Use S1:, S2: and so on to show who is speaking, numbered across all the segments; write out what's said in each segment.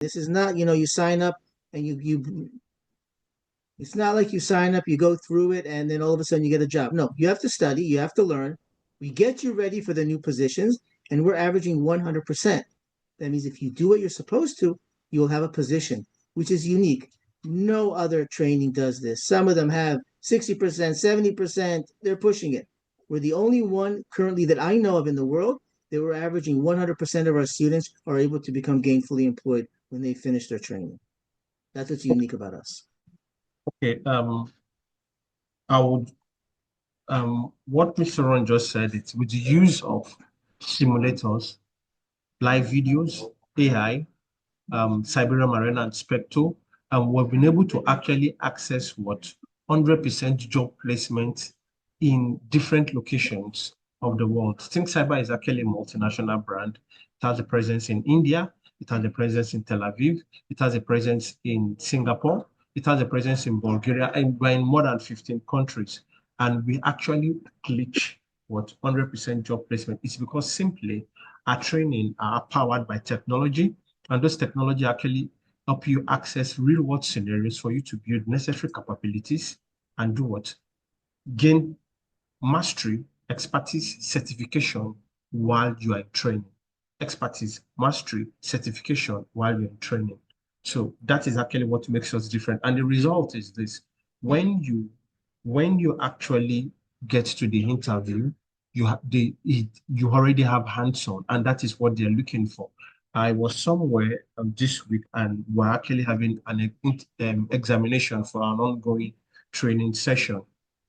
S1: This is not, you sign up and it's not like you sign up, you go through it, and then all of a sudden you get a job. No, you have to study, you have to learn. We get you ready for the new positions, and we're averaging 100%. That means if you do what you're supposed to, you'll have a position, which is unique. No other training does this. Some of them have 60%, 70%. They're pushing it. We're the only one currently that I know of in the world that we're averaging 100% of our students are able to become gainfully employed when they finish their training. That's what's unique about us.
S2: Okay. I would what Mr. Ron just said, it's with the use of simulators, live videos, AI, Siberian Marina and Spectre, and we've been able to actually access what 100% job placement in different locations of the world. ThinkCyber is actually a multinational brand. It has a presence in India, it has a presence in Tel Aviv, it has a presence in Singapore, it has a presence in Bulgaria, and we're in more than 15 countries. And we actually glitch what 100% job placement is because simply our training are powered by technology, and those technology actually help you access real world scenarios for you to build necessary capabilities and do what? Gain mastery, expertise, certification while you are in training. Expertise, mastery, certification while you're in training. So that is actually what makes us different. And the result is this. When you when you actually get to the interview, you already have hands-on, and that is what they're looking for. I was somewhere this week, and we're actually having an examination for an ongoing training session.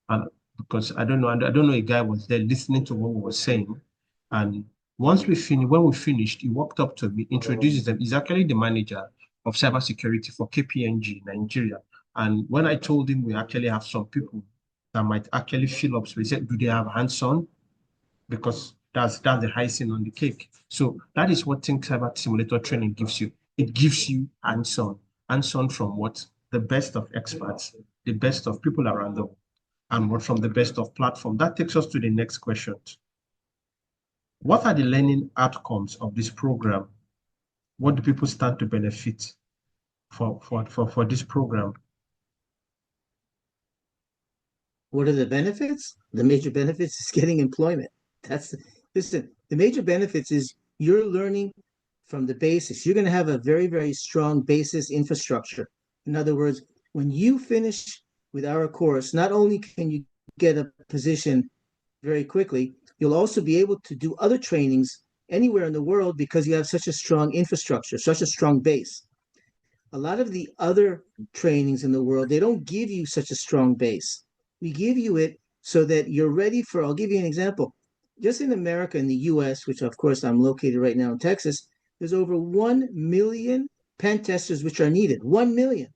S2: And because I don't know, a guy was there listening to what we were saying, and when we finished, he walked up to me, introduces them. He's actually the manager of cybersecurity for KPNG Nigeria. And when I told him we actually have some people that might actually fill up space, he said, "Do they have hands-on?" Because that's the icing on the cake. So that is what Think Cyber Simulator training gives you. It gives you hands-on, hands-on from what the best of experts, the best of people around the world, and what from the best of platform. That takes us to the next question. What are the learning outcomes of this program? What do people stand to benefit for this program?
S1: What are the benefits? The major benefits is getting employment. That's listen, the major benefits is you're learning from the basis. You're going to have a very, very strong basis infrastructure. In other words, when you finish with our course, not only can you get a position very quickly, you'll also be able to do other trainings anywhere in the world because you have such a strong infrastructure, such a strong base. A lot of the other trainings in the world, they don't give you such a strong base. We give you it so that you're ready for, I'll give you an example. Just in America, in the US, which of course I'm located right now in Texas, there's over 1 million pen testers which are needed. 1 million.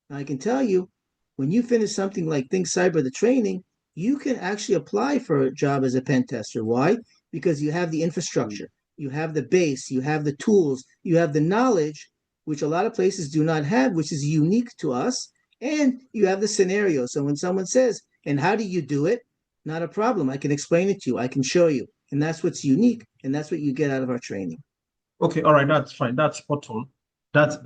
S1: Now, I can tell you, when you finish something like Think Cyber, the training, you can actually apply for a job as a pen tester. Why? Because you have the infrastructure, you have the base, you have the tools, you have the knowledge, which a lot of places do not have, which is unique to us. And you have the scenario. So when someone says, and how do you do it? Not a problem. I can explain it to you. I can show you. And that's what's unique. And that's what you get out of our training.
S2: Okay, all right, that's fine. That's spot on. That's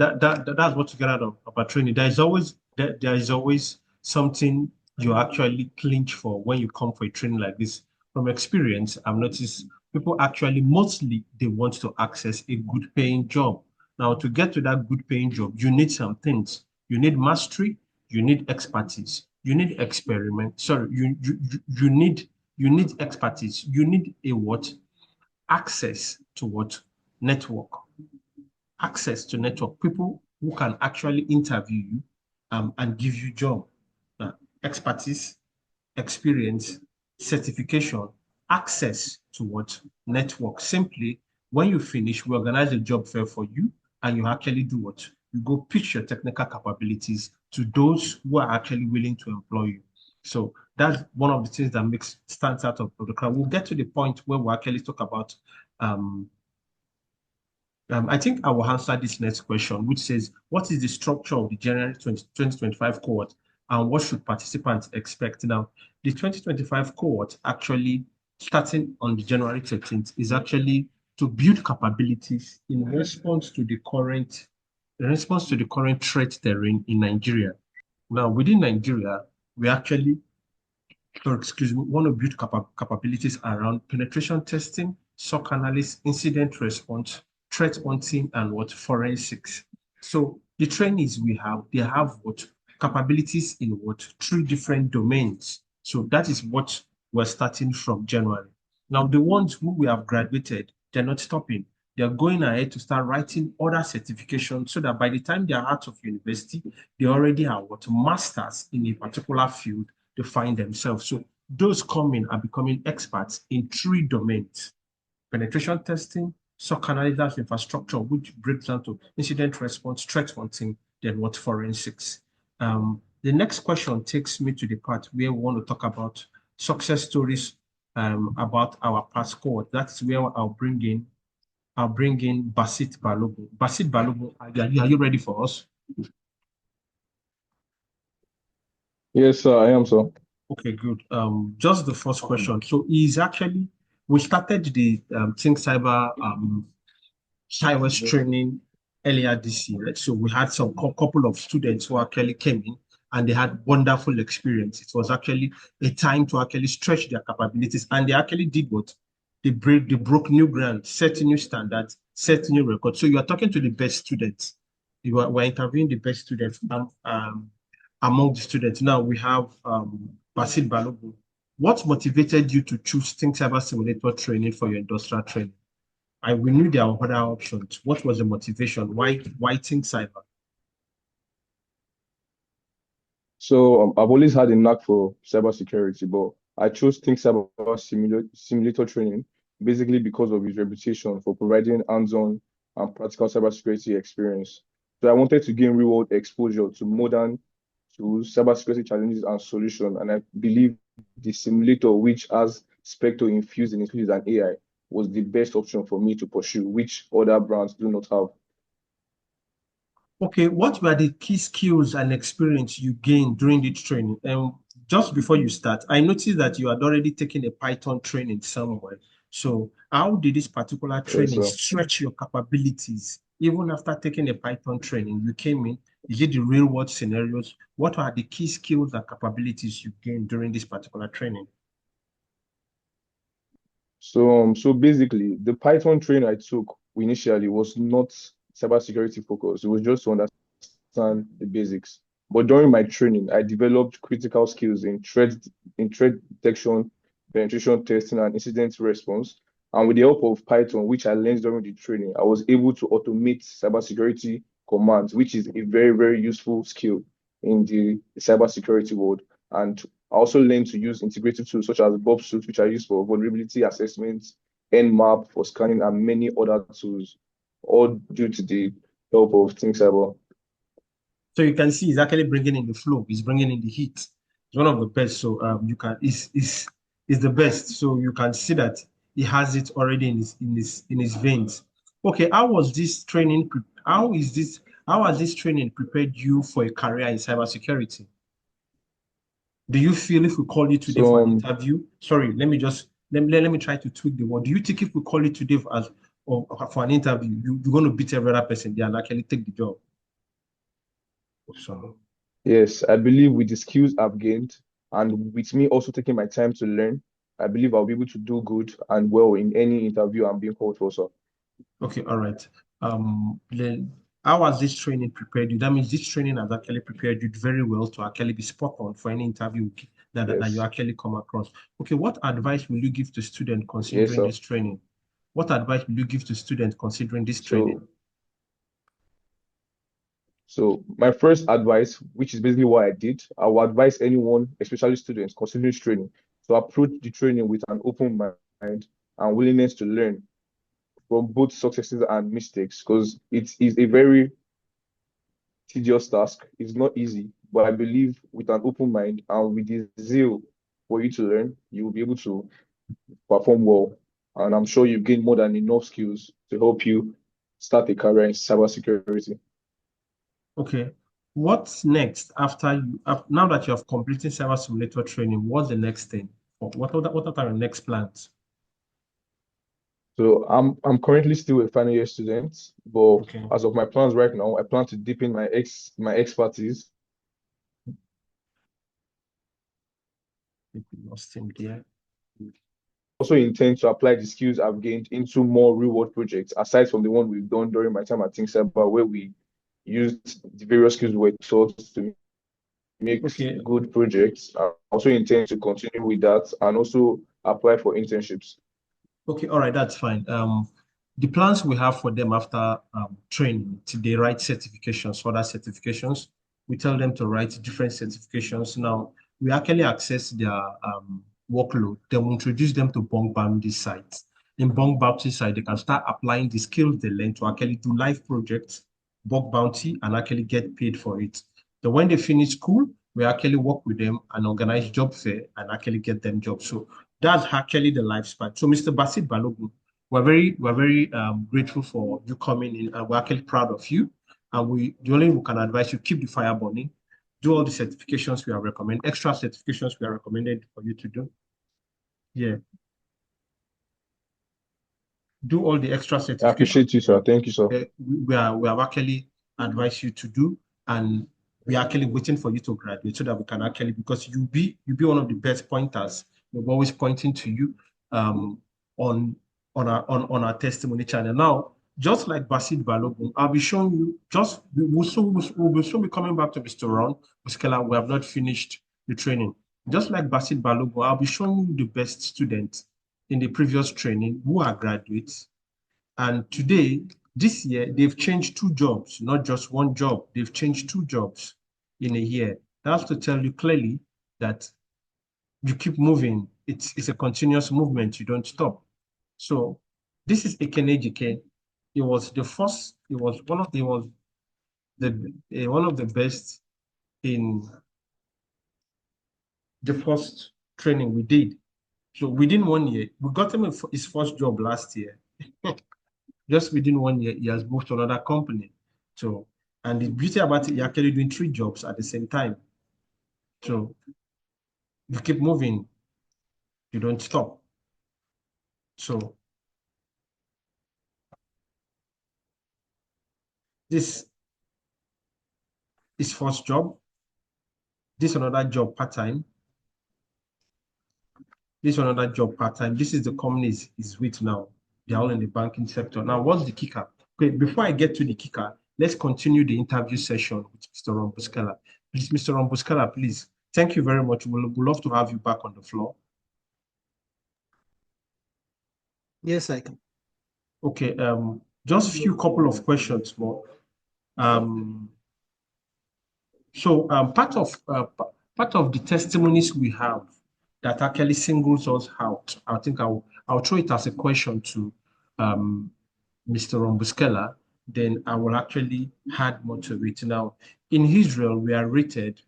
S2: what you get out of about training. There is always something you actually clinch for when you come for a training like this. From experience, I've noticed people actually mostly they want to access a good paying job. Now, to get to that good paying job, you need some things. You need mastery, you need expertise, you need experiment. Sorry, you need expertise, you need a what? Access to what? Network. Access to network. People who can actually interview you and give you job. Expertise, experience, certification, access to what? Network. Simply, when you finish, we organize a job fair for you and you actually do what? You go pitch your technical capabilities to those who are actually willing to employ you. So that's one of the things that makes stands out of the crowd. We'll get to the point where we actually talk about um, I think I will answer this next question, which says, what is the structure of the January 2025 cohort and what should participants expect? Now, the 2025 cohort actually starting on the January 13th is actually to build capabilities in response to the current in response to the current threat terrain in Nigeria. Now, within Nigeria, we actually, or excuse me, want to build capabilities around penetration testing, SOC analysis, incident response, threat hunting, and what forensics. So the trainees we have, they have what capabilities in what three different domains. So that is what we're starting from January. Now, the ones who we have graduated, they're not stopping. They're going ahead to start writing other certifications so that by the time they're out of university, they already have what masters in a particular field to find themselves. So those coming are becoming experts in three domains: penetration testing, SOC analysis infrastructure, which breaks down to incident response, threat hunting, then what forensics. The next question takes me to the part where we want to talk about success stories about our past cohort. That's where I'll bring in Basit Balogun. Basit Balogun, are you ready for us?
S3: Yes, sir, I am, sir.
S2: Okay, good. Just the first question. So we started the ThinkCyber cyber training earlier this year. Right? So we had some couple of students who actually came in and they had wonderful experience. It was actually a time to actually stretch their capabilities, and they actually did what? They broke new ground, set new standards, set new records. So you are talking to the best students. We're interviewing the best students among the students. Now we have Basit Balogun. What motivated you to choose Think Cyber Simulator training for your industrial training? We knew there were other options. What was the motivation? Why Think Cyber?
S3: So I've always had a knack for cybersecurity, but I chose ThinkCyber Simulator training basically because of its reputation for providing hands-on and practical cybersecurity experience. So I wanted to gain real-world exposure to modern tools, cybersecurity challenges, and solutions. And I believe the simulator, which has Spectre infused in it, which is an AI, was the best option for me to pursue, which other brands do not have.
S2: Okay, what were the key skills and experience you gained during this training? And just before you start, I noticed that you had already taken a Python training somewhere. So how did this particular
S3: Yes,
S2: training
S3: sir.
S2: stretch your capabilities? Even after taking a Python training, you came in, you did the real world scenarios. What are the key skills and capabilities you gained during this particular training?
S3: So basically, the Python training I took initially was not cybersecurity focused. It was just to understand the basics. But during my training, I developed critical skills in threat detection, penetration testing, and incident response. And with the help of Python, which I learned during the training, I was able to automate cybersecurity commands, which is a very, very useful skill in the cybersecurity world. And I also learned to use integrated tools such as Bob Suite, which are used for vulnerability assessments, Nmap for scanning, and many other tools, all due to the help of ThinkCyber.
S2: So you can see he's actually bringing in the flow. He's bringing in the heat. It's one of the best. So you can is the best. So you can see that he has it already in his veins. Okay, how has this training prepared you for a career in cybersecurity? Do you feel if we call you today for
S3: So
S2: an interview? Sorry, let me try to tweak the word. Do you think if we call you today or for an interview, you're going to beat every other person there and actually take the job? So,
S3: yes, I believe with the skills I've gained and with me also taking my time to learn, I believe I'll be able to do good and well in any interview I'm being called for. So
S2: okay, all right. Then how has this training prepared you? That means this training has actually prepared you very well to actually be spot on for any interview that you
S3: yes,
S2: actually come across. Okay, what advice will you give to students
S3: yes,
S2: considering
S3: sir.
S2: this training? What advice will you give to students considering this training?
S3: So So my first advice, which is basically what I did, I would advise anyone, especially students considering training, to approach the training with an open mind and willingness to learn from both successes and mistakes, because it is a very tedious task. It's not easy, but I believe with an open mind and with the zeal for you to learn, you will be able to perform well. And I'm sure you gain more than enough skills to help you start a career in cybersecurity.
S2: Okay, what's next now that you have completed cyber simulator training? What's the next thing? What are your next plans?
S3: So I'm currently still a final year student, but
S2: Okay.
S3: as of my plans right now, I plan to deepen my expertise.
S2: We lost him there.
S3: Also intend to apply the skills I've gained into more real-world projects, aside from the one we've done during my time at ThinkCyber, where we used the various skills we were taught to make
S2: Okay.
S3: good projects. I also intend to continue with that and also apply for internships.
S2: Okay, all right, that's fine. The plans we have for them after training, they write certifications, other certifications. We tell them to write different certifications. Now, we actually access their workload. Then we introduce them to bunk bounty sites. In bunk bounty site, they can start applying the skills they learn to actually do live projects, bug bounty, and actually get paid for it. So when they finish school, we actually work with them and organize job fair and actually get them jobs. So that's actually the lifespan. So, Mr. Basit Balogun, we're very grateful for you coming in, and we're actually proud of you. And the only we can advise you keep the fire burning, do all the certifications we are recommend, extra certifications we are recommended for you to do. Yeah, do all the extra
S3: I
S2: certifications
S3: appreciate you, sir. Thank you, sir.
S2: we have actually advised you to do, and we're actually waiting for you to graduate so that we can actually, because you'll be one of the best pointers. We're always pointing to you um, on on our testimony channel. Now, just like Basit Balogun, I'll be showing you just we'll soon be coming back to Mr. Ron Muskela. We have not finished the training. Just like Basit Balogun, I'll be showing you the best students in the previous training who are graduates, and today, this year, they've changed two jobs, not just one job. They've changed two jobs in a year. That's to tell you clearly that you keep moving. It's a continuous movement. You don't stop. So this is Ekene Jike. It was the first. It was one of the best in the first training we did. So within 1 year, we got him his first job last year. Just within 1 year, he has moved to another company. So, and the beauty about it, you're actually doing three jobs at the same time. So you keep moving, you don't stop. So this is first job. This another job part-time. This another job part-time. This is the company is with now. They're all in the banking sector. Now, what's the kicker? Okay, before I get to the kicker, let's continue the interview session with Mr. Rombuskala. Please, Mr. Rombuskala, please. Thank you very much. We'd love to have you back on the floor.
S1: Yes, I can.
S2: Okay, just few couple of questions more. Um, so part of the testimonies we have that actually singles us out, I think I'll throw it as a question to um, Mr. Rombuskela, then I will actually add more to it. Now, in Israel, we are rated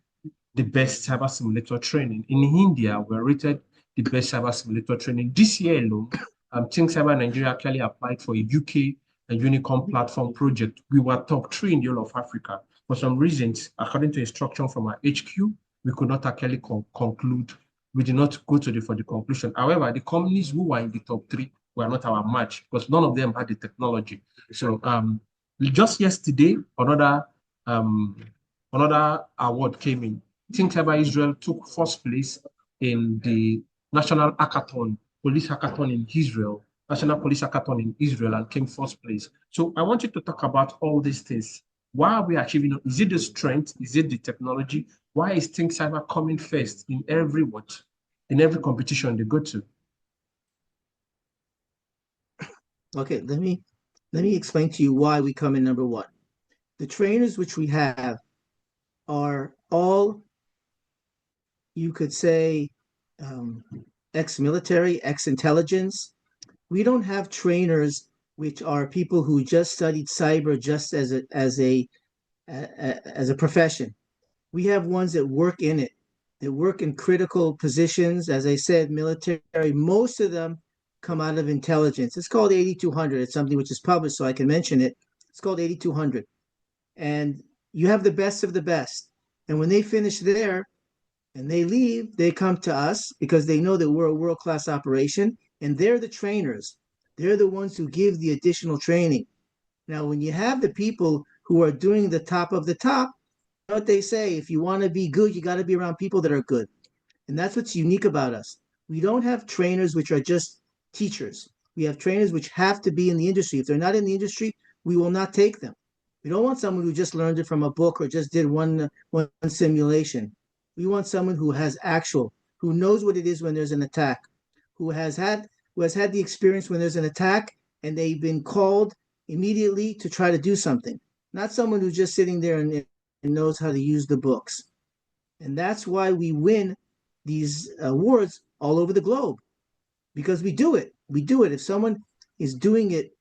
S2: the best cyber simulator training. In India, we're rated the best cyber simulator training. This year alone, ThinkCyber Nigeria actually applied for a UK and Unicorn platform project. We were top three in the whole of Africa. For some reasons, according to instruction from our HQ, we could not actually conclude. We did not go to for the conclusion. However, the companies who were in the top three were not our match because none of them had the technology. So just yesterday, um, another award came in. ThinkCyber Israel took first place in the National Hackathon, Police Hackathon in Israel, National Police Hackathon in Israel, and came first place. So I want you to talk about all these things. Why are we achieving it? Is it the strength? Is it the technology? Why is ThinkCyber coming first in every what? In every competition they go to?
S1: Okay, let me explain to you why we come in number one. The trainers which we have are all, you could say, um, ex-military, ex-intelligence. We don't have trainers which are people who just studied cyber just as a profession. We have ones that work in it, that work in critical positions. As I said, military. Most of them come out of intelligence. It's called 8200. It's something which is published, so I can mention it. It's called 8200, and you have the best of the best. And when they finish there, and they leave, they come to us because they know that we're a world class operation and they're the trainers. They're the ones who give the additional training. Now, when you have the people who are doing the top of the top, you know what they say, if you want to be good, you got to be around people that are good. And that's what's unique about us. We don't have trainers which are just teachers. We have trainers which have to be in the industry. If they're not in the industry, we will not take them. We don't want someone who just learned it from a book or just did one simulation. We want someone who has actual, who knows what it is when there's an attack, who has had who has had the experience when there's an attack and they've been called immediately to try to do something. Not someone who's just sitting there and knows how to use the books. And that's why we win these awards all over the globe, because we do it. We do it. If someone is doing it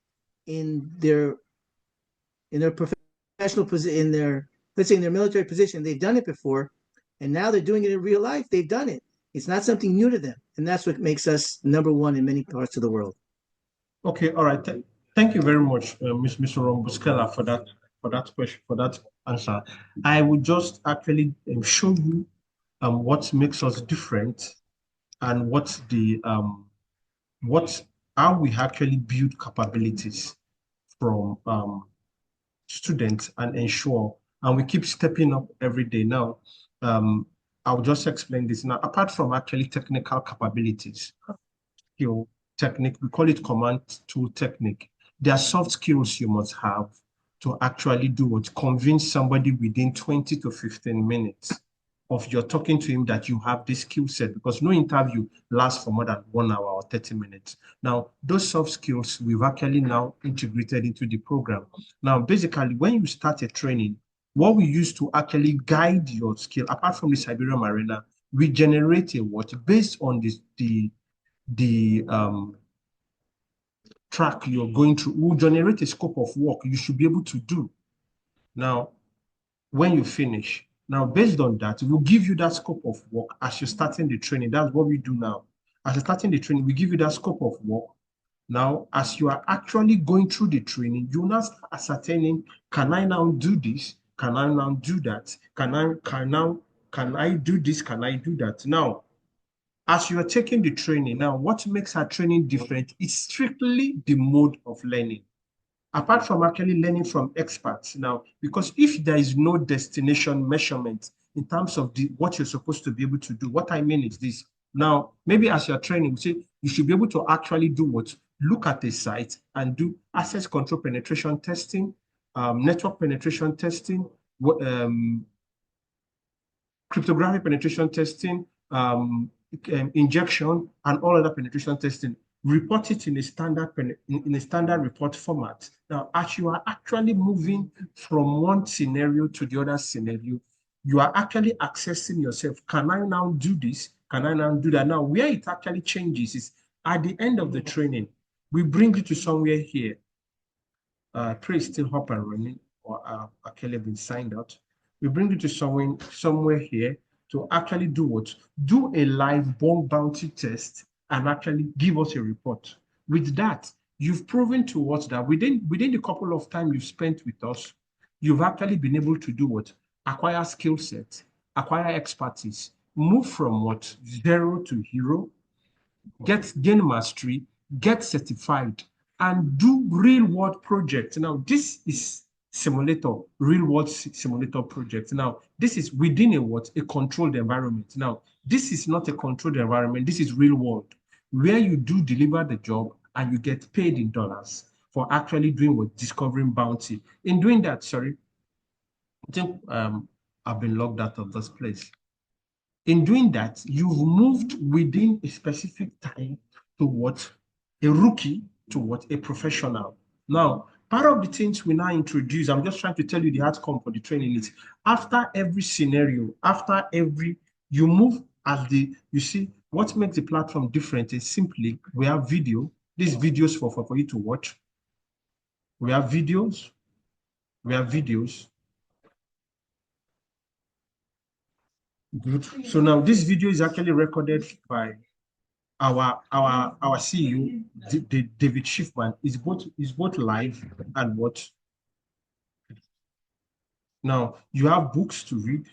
S1: in their professional position, in their, let's say, in their military position, they've done it before, and now they're doing it in real life. They've done it. It's not something new to them, and that's what makes us number one in many parts of the world.
S2: Okay, all right. Thank you very much, Mr. Rombuskela, for that question, for that answer. I would just actually show you what makes us different and how we actually build capabilities from students and ensure, and we keep stepping up every day. Now, I'll just explain this now. Apart from actually technical capabilities, technique, we call it command tool technique. There are soft skills you must have to actually do what? Convince somebody within 20 to 15 minutes of your talking to him that you have this skill set, because no interview lasts for more than 1 hour or 30 minutes. Now, those soft skills we've actually now integrated into the program. Now, basically, when you start a training, what we use to actually guide your skill, apart from the Siberian Marina, we generate a what? Based on the track you're going through, will generate a scope of work you should be able to do. Now, when you finish, now based on that, we'll give you that scope of work as you're starting the training. That's what we do now. As you're starting the training, we give you that scope of work. Now, as you are actually going through the training, you're not ascertaining, can I now do this? Can I now do that? Can I do this? Can I do that? Now, as you are taking the training, now what makes our training different is strictly the mode of learning. Apart from actually learning from experts now, because if there is no destination measurement in terms of what you're supposed to be able to do, what I mean is this. Now, maybe as you're training, we say you should be able to actually do what? Look at a site and do access control penetration testing, network penetration testing, cryptographic penetration testing, injection, and all other penetration testing. Report it in a standard report format. Now, as you are actually moving from one scenario to the other scenario, you are actually accessing yourself. Can I now do this? Can I now do that? Now, where it actually changes is at the end of the training, we bring you to somewhere here. Pray still up and running, or actually been signed out. We bring you to somewhere here to actually do what? Do a live bug bounty test and actually give us a report. With that, you've proven to us that within the couple of time you've spent with us, you've actually been able to do what? Acquire skill set, acquire expertise, move from what? 0 to hero, gain mastery, get certified, and do real world projects. Now, this is simulator, real world simulator project. Now, this is within a controlled environment. Now, this is not a controlled environment. This is real world, where you do deliver the job and you get paid in dollars for actually doing what? Discovering bounty. In doing that, sorry, I think I've been logged out of this place. In doing that, you've moved within a specific time to what? A rookie to what? A professional. Now, part of the things we now introduce, I'm just trying to tell you the outcome for the training is after every scenario, you move you see, what makes the platform different is simply we have video. These videos for you to watch. We have videos. Good. So now this video is actually recorded by our CEO, David Schiffman. Is both live and what? Now you have books to read.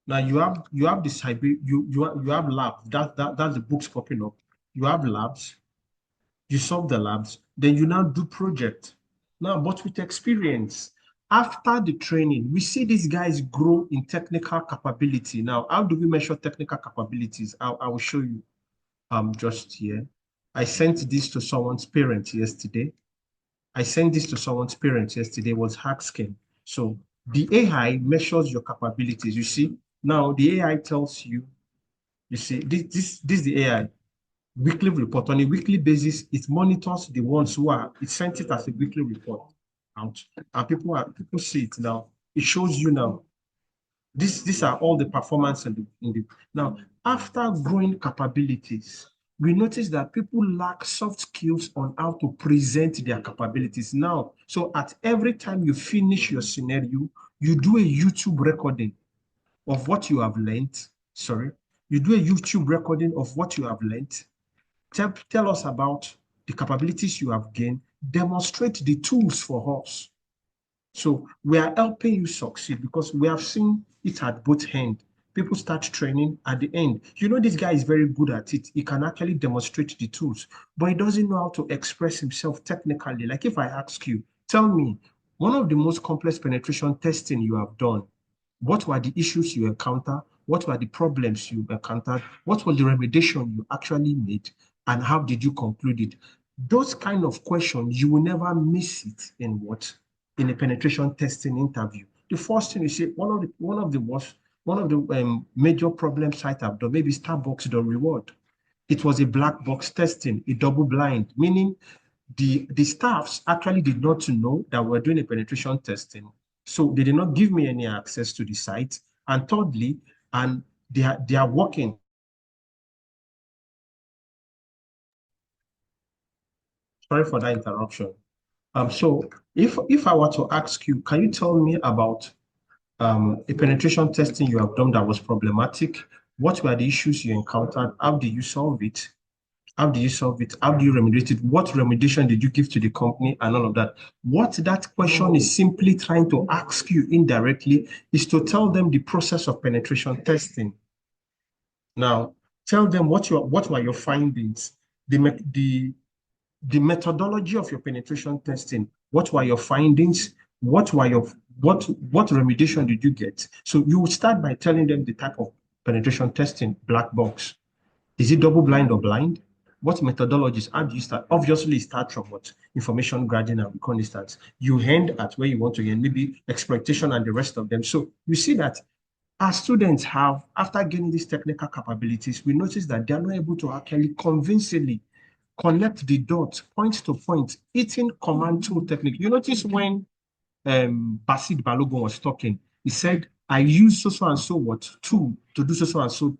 S2: Now you have the you have lab. That's the books popping up. you have labs, you solve the labs, then you now do project. Now, but with experience, after the training, we see these guys grow in technical capability. Now, how do we measure technical capabilities? I will show you just here. I sent this to someone's parents yesterday. Was hack skin. So the AI measures your capabilities. You see, now the AI tells you, you see, this is the AI weekly report. On a weekly basis, it monitors the ones who are, it sent it as a weekly report out. And people see it now. It shows you now. These are all the performance in the now. After growing capabilities, we notice that people lack soft skills on how to present their capabilities now. So at every time you finish your scenario, you do a YouTube recording of what you have learned. Sorry, you do a YouTube recording of what you have learned. Tell us about the capabilities you have gained. Demonstrate the tools for us. So we are helping you succeed because we have seen it at both ends. People start training at the end. You know, this guy is very good at it. He can actually demonstrate the tools, but he doesn't know how to express himself technically. Like if I ask you, tell me, one of the most complex penetration testing you have done, what were the issues you encountered? What were the problems you encountered? What was the remediation you actually made? And how did you conclude it? Those kind of questions, you will never miss it in what? In a penetration testing interview. The first thing you say, one of the major problem site I've done, maybe Starbucks the reward. It was a black box testing, a double blind, meaning the staffs actually did not know that we're doing a penetration testing. So they did not give me any access to the site. And thirdly, and they are working. Sorry for that interruption. So if I were to ask you, can you tell me about a penetration testing you have done that was problematic? What were the issues you encountered? How did you solve it? How do you solve it? How do you remediate it? What remediation did you give to the company and all of that? What that question is simply trying to ask you indirectly is to tell them the process of penetration testing. Now, tell them what were your findings, the methodology of your penetration testing. What were your findings? What remediation did you get? So you would start by telling them the type of penetration testing, black box. Is it double blind or blind? What methodologies? How do you start? Obviously, start from what? Information gathering and reconnaissance. You end at where you want to end, maybe exploitation and the rest of them. So you see that our students have, after gaining these technical capabilities, we notice that they are not able to actually convincingly connect the dots, point to point, eating command tool technique. You notice when Basid Balogun was talking, he said, I use so and so what tool to do so and so.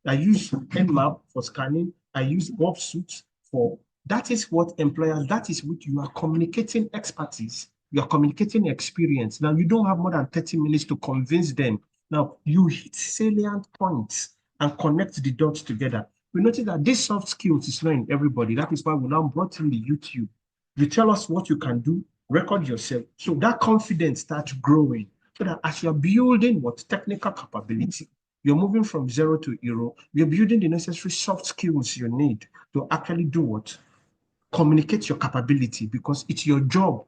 S2: I use Nmap for scanning. I use Bob Suit for, that is what employers, that is what you are communicating expertise. You are communicating experience. Now you don't have more than 30 minutes to convince them. Now you hit salient points and connect the dots together. We notice that this soft skills is not in everybody. That is why we now brought in the YouTube. You tell us what you can do, record yourself. So that confidence starts growing. So that as you're building what technical capability, you're moving from zero to hero, you're building the necessary soft skills you need to actually do what? Communicate your capability, because it's your job.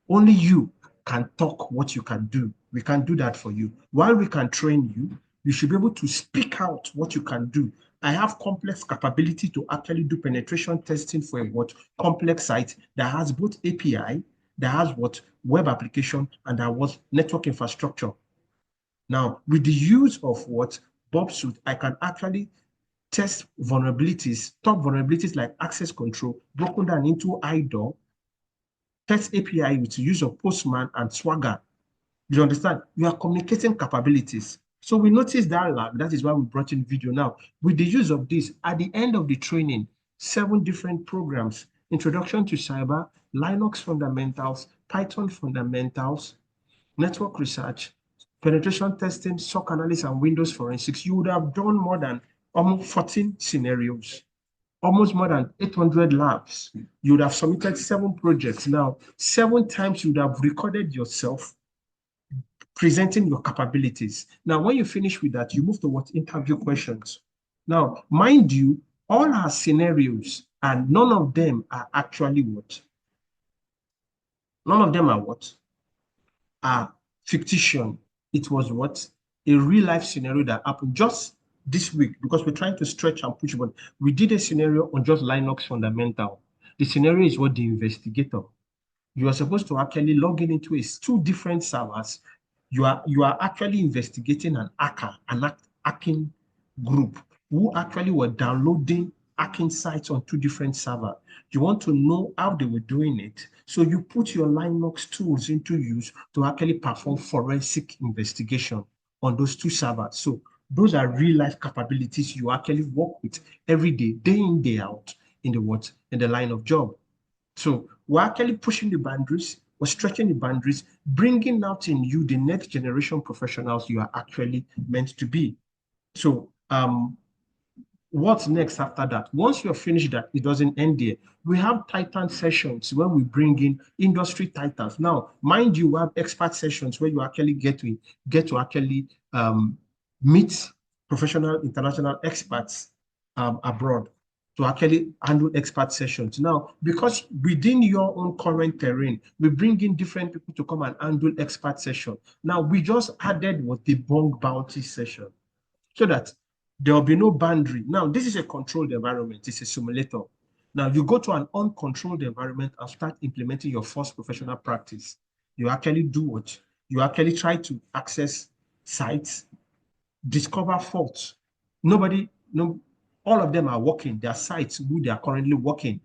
S2: Only you can talk what you can do. We can do that for you. While we can train you, you should be able to speak out what you can do. I have complex capability to actually do penetration testing for a what complex site that has both API, that has what web application, and that was network infrastructure. Now, with the use of what Bob Suit, I can actually test vulnerabilities, top vulnerabilities like access control, broken down into IDOR, test API with the use of Postman and Swagger. You understand? You are communicating capabilities. So we noticed that lag. That is why we brought in video now. With the use of this, at the end of the training, 7 different programs: Introduction to Cyber, Linux Fundamentals, Python Fundamentals, Network Research, Penetration Testing, SOC Analysis, and Windows Forensics. You would have done more than almost 14 scenarios, almost more than 800 labs. You would have submitted 7 projects. Now, 7 times you would have recorded yourself presenting your capabilities. Now, when you finish with that, you move to what? Interview questions. Now, mind you, all our scenarios, and none of them are actually what? None of them are what? Are fictitious. It was what? A real life scenario that happened just this week, because we're trying to stretch and push, but we did a scenario on just Linux fundamental. The scenario is what the investigator. You are supposed to actually log in into two different servers. You are actually investigating an hacker, hacking group who actually were downloading hacking sites on two different servers. You want to know how they were doing it. So you put your Linux tools into use to actually perform forensic investigation on those two servers. So those are real life capabilities you actually work with every day in, day out in the what? In the line of job. So we're actually pushing the boundaries, we're stretching the boundaries, bringing out in you the next generation professionals you are actually meant to be. So what's next after that? Once you're finished that, it doesn't end there. We have Titan sessions where we bring in industry titans. Now, mind you, we have expert sessions where you actually get to actually meet professional international experts abroad to actually handle expert sessions. Now, because within your own current terrain, we bring in different people to come and handle expert session. Now, we just added what the bunk bounty session, so that there will be no boundary. Now, this is a controlled environment. It's a simulator. Now, you go to an uncontrolled environment and start implementing your first professional practice. You actually do what? You actually try to access sites, discover faults. No, all of them are working. There are sites who they are currently working.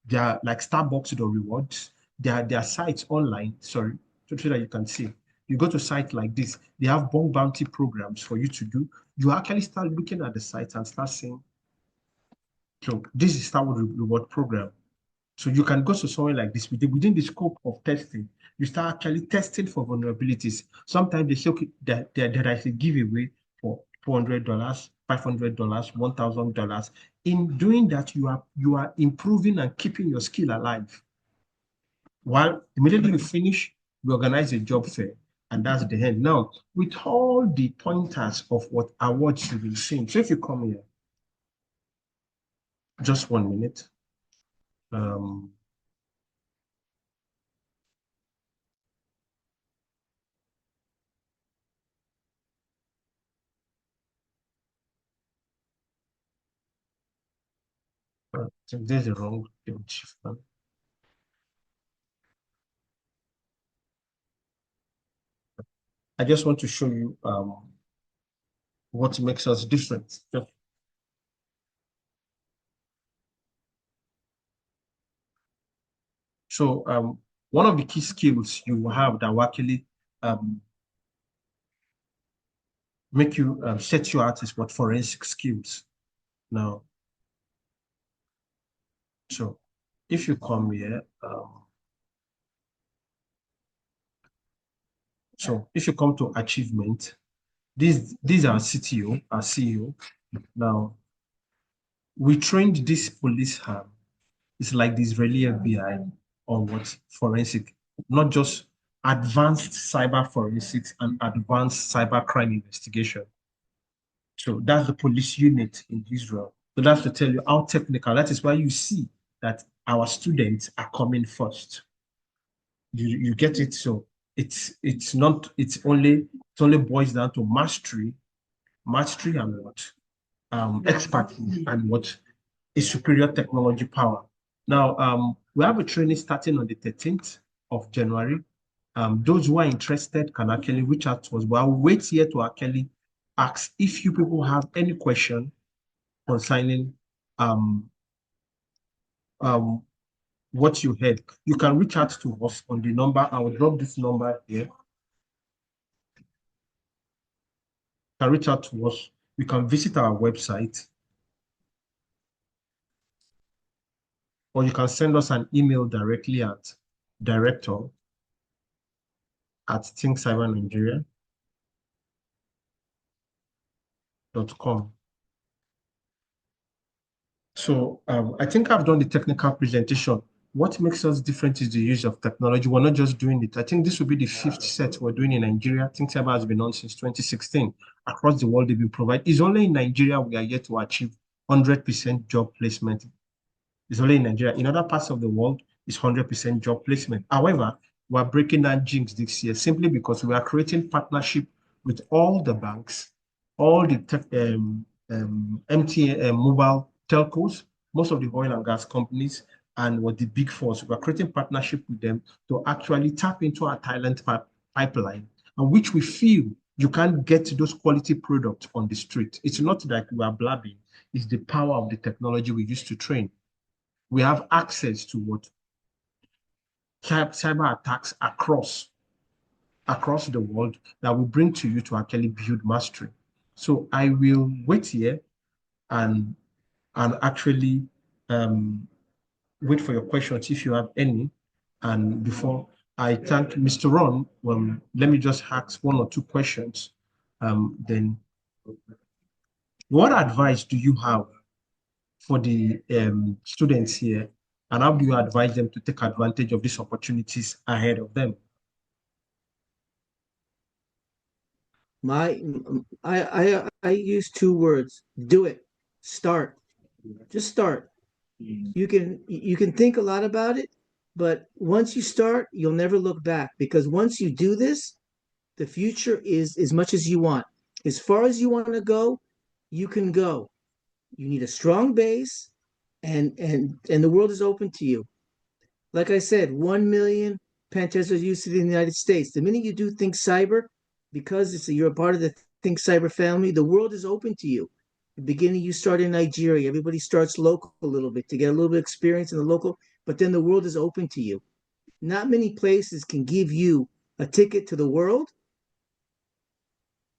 S2: They are like Starbucks or rewards. There are sites online, sorry, so that you can see. You go to sites like this, they have bug bounty programs for you to do. You actually start looking at the sites and start saying, so this is our reward program. So you can go to somewhere like this within the scope of testing. You start actually testing for vulnerabilities. Sometimes they say, okay, there is a giveaway for $400, $500, $1,000. In doing that, you are improving and keeping your skill alive. While immediately you finish, we organize a job fair, and that's the end. Now, with all the pointers of what awards you've been seeing, so if you come here, just 1 minute. So there's a wrong page. I just want to show you what makes us different. So one of the key skills you have that will actually make you set you out is what forensic skills. Now, so if you come here, so if you come to achievement, these are CTO, our CEO. Now, we trained this police arm. It's like the Israeli FBI on what forensic, not just advanced cyber forensics and advanced cyber crime investigation. So that's the police unit in Israel. So that's to tell you how technical. That is why you see that our students are coming first. You get it. So it's not, it only boils down to mastery and what expertise and what is superior technology power. Now we have a training starting on the 13th of January. Those who are interested can actually reach out to us. But I'll wait here to actually ask if you people have any question concerning what you heard. You can reach out to us on the number. I will drop this number here. You can reach out to us. You can visit our website, or you can send us an email directly at director@thinkcybernigeria.com. So I think I've done the technical presentation. What makes us different is the use of technology. We're not just doing it. I think this will be the 5th set we're doing in Nigeria. ThinkCyber has been on since 2016. Across the world, they've been provided. It's only in Nigeria we are yet to achieve 100% job placement. It's only in Nigeria. In other parts of the world, it's 100% job placement. However, we're breaking that jinx this year simply because we are creating partnership with all the banks, all the MTN mobile telcos, most of the oil and gas companies, and what the big fours. We're creating partnership with them to actually tap into our talent pipeline, and which we feel you can't get those quality products on the street. It's not that we are blabbing, it's the power of the technology we use to train. We have access to what cyber attacks across the world that we bring to you to actually build mastery. So I will wait here and actually wait for your questions if you have any. And before I thank Mr. Ron, let me just ask one or two questions. Then, what advice do you have for the students here, and how do you advise them to take advantage of these opportunities ahead of them?
S1: I use two words: do it, start, just start. You can think a lot about it, but once you start, you'll never look back, because once you do this, the future is as much as you want. As far as you want to go, you can go. You need a strong base, and the world is open to you. Like I said, 1 million pen testers used in the United States. The minute you do ThinkCyber, because you're a part of the ThinkCyber family, the world is open to you. The beginning, you start in Nigeria. Everybody starts local a little bit to get a little bit of experience in the local, but then the world is open to you. Not many places can give you a ticket to the world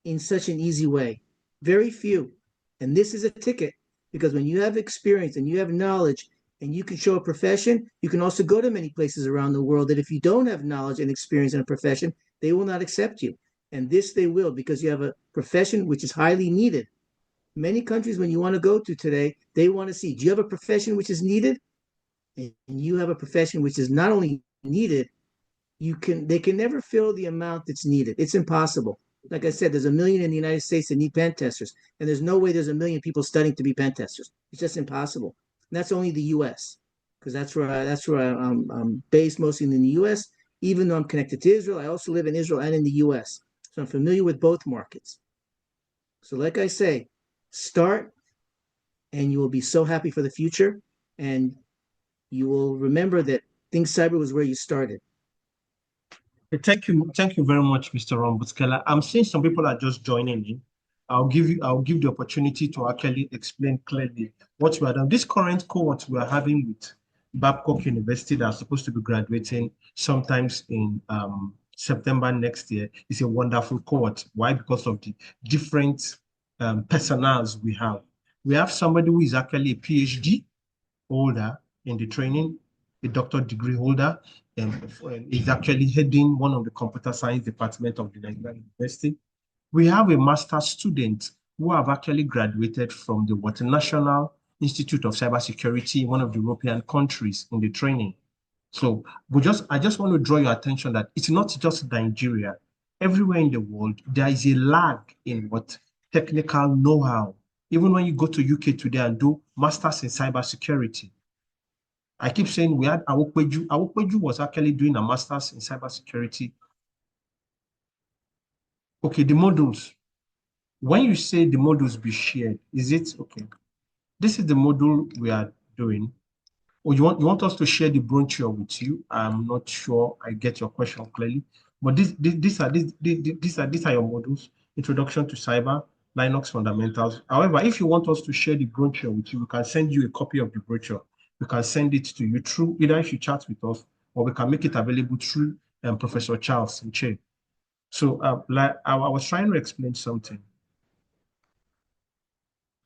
S1: in such an easy way. Very few. And this is a ticket, because when you have experience and you have knowledge and you can show a profession, you can also go to many places around the world that if you don't have knowledge and experience in a profession, they will not accept you. And this they will, because you have a profession which is highly needed. Many countries, when you want to go to today, they want to see, do you have a profession which is needed? And you have a profession which is not only needed, they can never fill the amount that's needed. It's impossible. Like I said, there's 1 million in the United States that need pen testers, and there's no way there's 1 million people studying to be pen testers. It's just impossible. And that's only the U.S., because I'm based mostly in the U.S. Even though I'm connected to Israel, I also live in Israel and in the U.S., so I'm familiar with both markets. So, like I say, start, and you will be so happy for the future, and you will remember that ThinkCyber was where you started.
S2: Thank you very much, Mr. Rambuskela. I'm seeing some people are just joining in. I'll give the opportunity to actually explain clearly what we are doing. This current cohort we are having with Babcock University that are supposed to be graduating sometimes in September next year is a wonderful cohort. Why? Because of the different personals we have. We have somebody who is actually a PhD holder in the training, a doctorate degree holder, is actually heading one of the computer science department of the Nigerian University. We have a master's student who have actually graduated from the National Institute of Cybersecurity in one of the European countries in the training. So I just want to draw your attention that it's not just Nigeria. Everywhere in the world, there is a lag in what technical know-how. Even when you go to UK today and do masters in cybersecurity, I keep saying we had Awokweju. Awokweju was actually doing a master's in cybersecurity. Okay, the modules. When you say the modules be shared, is it okay? This is the module we are doing. Or you want us to share the brochure with you? I'm not sure I get your question clearly. But these are your modules: Introduction to Cyber, Linux Fundamentals. However, if you want us to share the brochure with you, we can send you a copy of the brochure. We can send it to you through either if you chat with us, or we can make it available through Professor Charles in Che. So I was trying to explain something.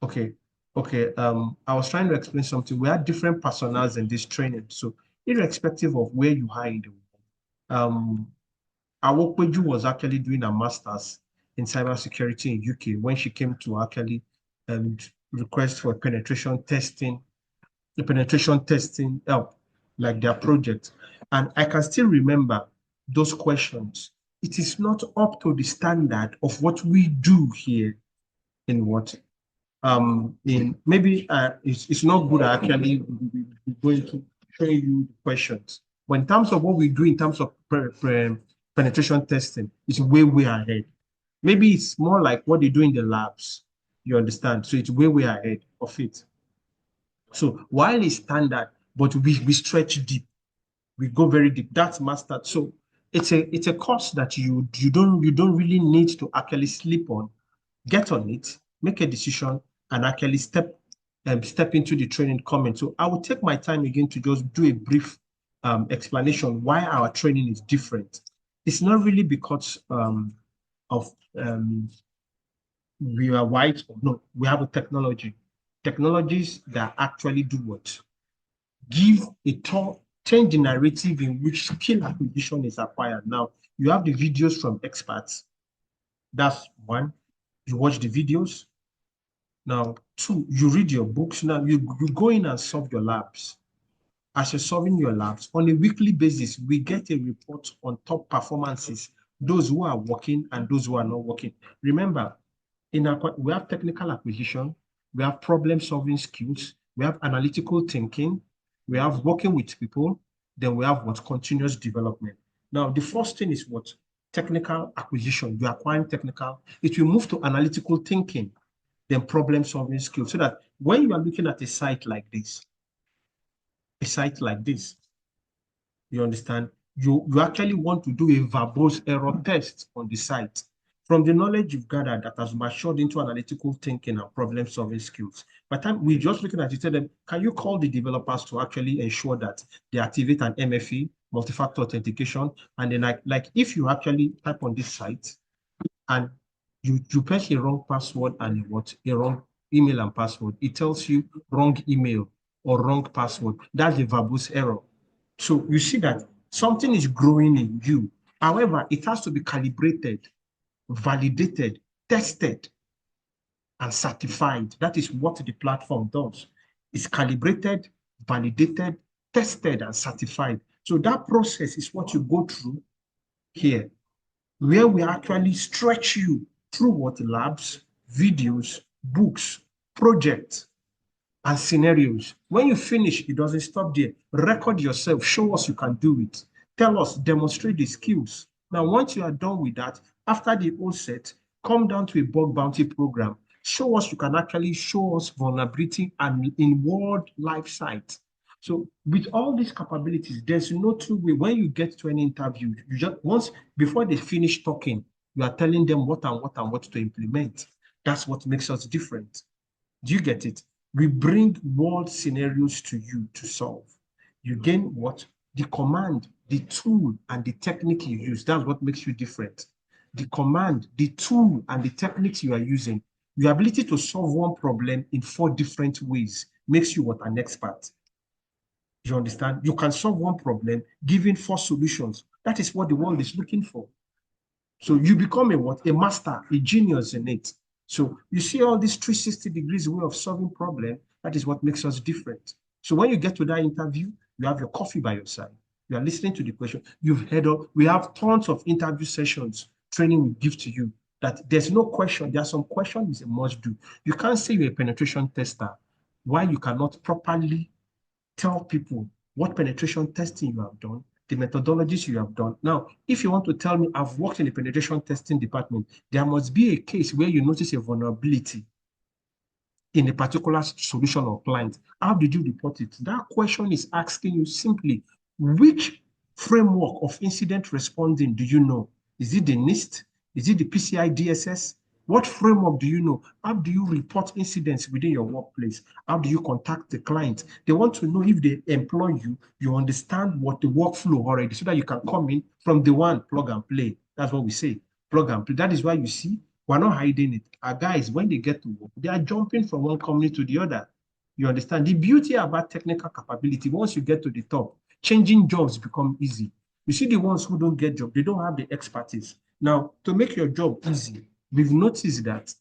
S2: Okay. I was trying to explain something. We had different personas in this training. So irrespective of where you are in the world, Awokweju was actually doing a master's in cybersecurity in UK when she came to actually request for penetration testing help, like their project. And I can still remember those questions. It is not up to the standard of what we do here in in maybe it's not good actually going to show you the questions. But in terms of what we do in terms of penetration testing, it's way ahead. Maybe it's more like what they do in the labs. You understand? So it's way ahead of it. So while it's standard, but we stretch deep, we go very deep. That's mastered. So it's a course that you don't really need to actually sleep on. Get on it, make a decision, and actually step into the training comment. So I will take my time again to just do a brief explanation why our training is different. It's not really because of we are white or no, we have a technologies that actually do what? Give a change the narrative in which skill acquisition is acquired. Now, you have the videos from experts. That's one. You watch the videos. Now, two, you read your books. Now, you go in and solve your labs. As you're solving your labs, on a weekly basis, we get a report on top performances, those who are working and those who are not working. Remember, we have technical acquisition, we have problem-solving skills, we have analytical thinking, we have working with people, then we have what? Continuous development. Now, the first thing is what? Technical acquisition. You're acquiring technical. It will move to analytical thinking, then problem-solving skills, so that when you are looking at a site like this, you understand, you actually want to do a verbose error test on the site. From the knowledge you've gathered that has matured into analytical thinking and problem-solving skills, by the time we're just looking at it, tell them, can you call the developers to actually ensure that they activate an MFA, multi-factor authentication, and then like if you actually type on this site and you press a wrong password and a wrong email and password, it tells you wrong email or wrong password. That's a verbose error. So you see that something is growing in you. However, it has to be calibrated, validated, tested, and certified. That is what the platform does. It's calibrated, validated, tested, and certified. So that process is what you go through here, where we actually stretch you through what? Labs, videos, books, projects, and scenarios. When you finish, it doesn't stop there. Record yourself, show us you can do it. Tell us, demonstrate the skills. Now, once you are done with that, after the whole set, come down to a bug bounty program. Show us you can actually show us vulnerability and in world life sites. So with all these capabilities, there's no two way. When you get to an interview, you just once before they finish talking, you are telling them what to implement. That's what makes us different. Do you get it? We bring world scenarios to you to solve. You gain what? The command, the tool, and the technique you use. That's what makes you different. The command, the tool, and the techniques you are using. Your ability to solve one problem in 4 different ways makes you what? An expert. You understand? You can solve one problem giving 4 solutions. That is what the world is looking for. So you become a what? A master, a genius in it. So you see all these 360 degrees way of solving problem. That is what makes us different. So when you get to that interview, you have your coffee by your side. You are listening to the question. You've heard of, we have tons of interview sessions, training we give to you, that there's no question. There are some questions is a must do. You can't say you're a penetration tester while you cannot properly tell people what penetration testing you have done, the methodologies you have done. Now, if you want to tell me I've worked in the penetration testing department, there must be a case where you notice a vulnerability in a particular solution or client. How did you report it? That question is asking you simply, which framework of incident responding do you know? Is it the NIST? Is it the PCI DSS? What framework do you know? How do you report incidents within your workplace? How do you contact the client? They want to know if they employ you, you understand what the workflow already, so that you can come in from the one, plug and play. That's what we say, plug and play. That is why you see, we're not hiding it. Our guys, when they get to work, they are jumping from one company to the other. You understand? The beauty about technical capability, once you get to the top, changing jobs become easy. You see the ones who don't get jobs, they don't have the expertise. Now, to make your job easy, we've noticed that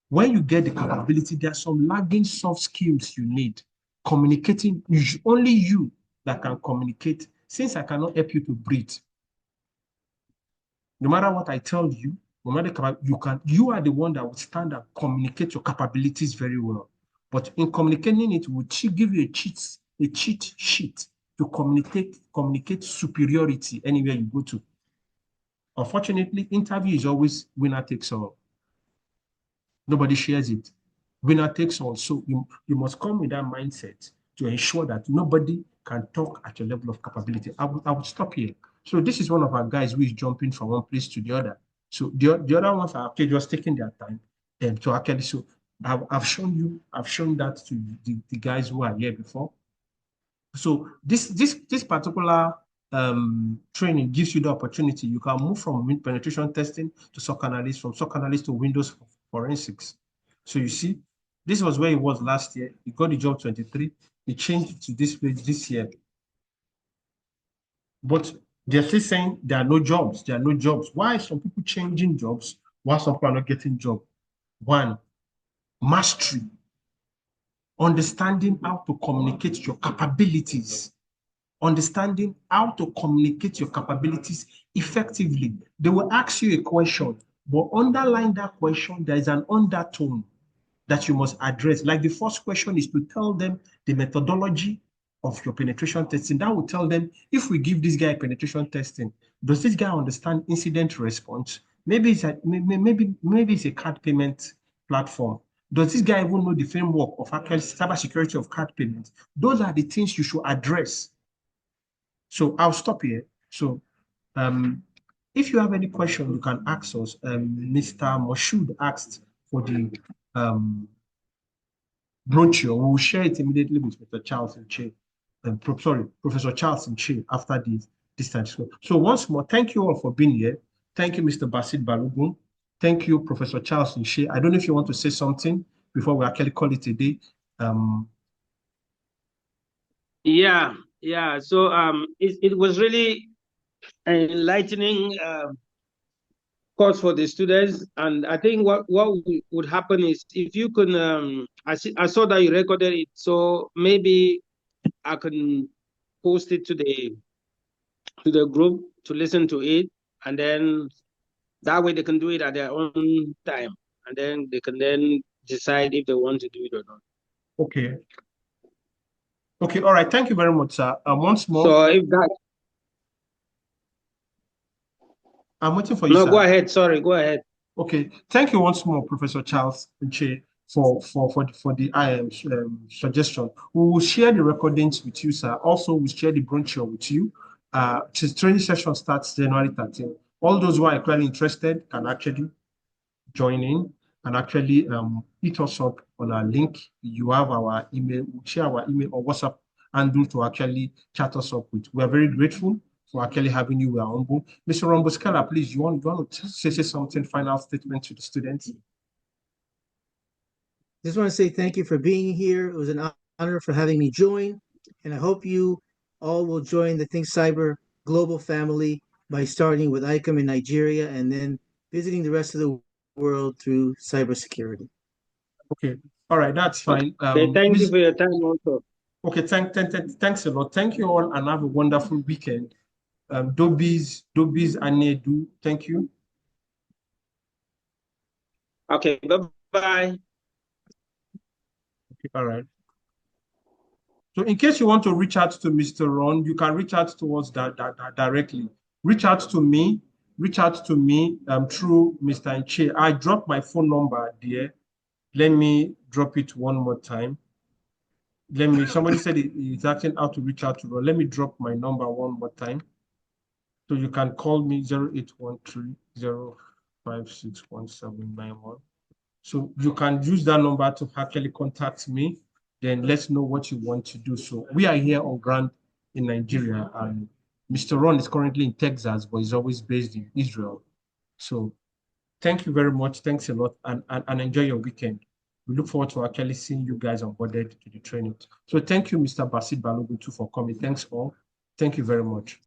S2: when you get the capability, there are some lagging soft skills you need. Communicating, only you that can communicate. Since I cannot help you to breathe, no matter what I tell you, you are the one that will stand and communicate your capabilities very well. But in communicating it, would she give you a cheat sheet to communicate superiority anywhere you go to? Unfortunately, interview is always winner takes all. Nobody shares it. Winner takes all. So you must come with that mindset to ensure that nobody can talk at your level of capability. I would stop here. So this is one of our guys who is jumping from one place to the other. So the other ones are actually just taking their time to actually. So I've shown that to the guys who are here before. So this particular training gives you the opportunity. You can move from penetration testing to SOC analyst, from SOC analyst to Windows forensics. So you see, this was where he was last year. He got the job 23. He changed to this place this year. But they're still saying there are no jobs. There are no jobs. Why are some people changing jobs while some people are not getting jobs? One, mastery. Understanding how to communicate your capabilities. Understanding how to communicate your capabilities effectively. They will ask you a question, but underlying that question, there is an undertone that you must address. Like the first question is to tell them the methodology of your penetration testing. That will tell them, if we give this guy penetration testing, does this guy understand incident response? Maybe it's a card payment platform. Does this guy even know the framework of actual cybersecurity of card payments? Those are the things you should address. So I'll stop here. So if you have any question, you can ask us. Mr. Moshood asked for the brochure. We will share it immediately with Mr. Charles and Che. Professor Charles and Che after this time. So once more, thank you all for being here. Thank you, Mr. Basit Balogun. Thank you, Professor Charles and Che. I don't know if you want to say something before we actually call it a day.
S4: Yeah. So it was really an enlightening course for the students, and I think what would happen is, if you can, I saw that you recorded it, so maybe I can post it to the group to listen to it, and then that way they can do it at their own time, and then they can then decide if they want to do it or not.
S2: Okay. Okay, all right. Thank you very much, sir. Once more.
S4: So if that...
S2: I'm waiting for you,
S4: No,
S2: sir.
S4: go ahead. Sorry, go ahead.
S2: Okay. Thank you once more, Professor Charles Nche, for the suggestion. We will share the recordings with you, sir. Also, we'll share the brochure with you. The training session starts January 13th. All those who are actually interested can actually join in and actually hit us up on our link. You have our email. We'll share our email or WhatsApp handle to actually chat us up with. We are very grateful for actually having you. We are humble. Mr. Romboskala, please, you want to say something, final statement to the students?
S1: Just want to say thank you for being here. It was an honor for having me join, and I hope you all will join the ThinkCyber global family by starting with ICOM in Nigeria and then visiting the rest of the world through cybersecurity.
S2: Okay, all right, that's fine.
S4: Okay, thank you for your time also.
S2: Okay, thanks a lot. Thank you all, and have a wonderful weekend. Dobies Anedu, thank you.
S4: Okay, bye-bye.
S2: Okay, all right. So in case you want to reach out to Mr. Ron, you can reach out to us directly. Reach out to me through Mr. Nche. I dropped my phone number there. Let me drop it one more time. Somebody said it's asking how to reach out to Ron. Let me drop my number one more time. So you can call me 0813-0561791. So you can use that number to actually contact me. Then let's know what you want to do. So we are here on ground in Nigeria, and Mr. Ron is currently in Texas, but he's always based in Israel. So thank you very much. Thanks a lot, and enjoy your weekend. We look forward to actually seeing you guys onboarded to the training. So thank you, Mr. Basit Balogun, too, for coming. Thanks all. Thank you very much.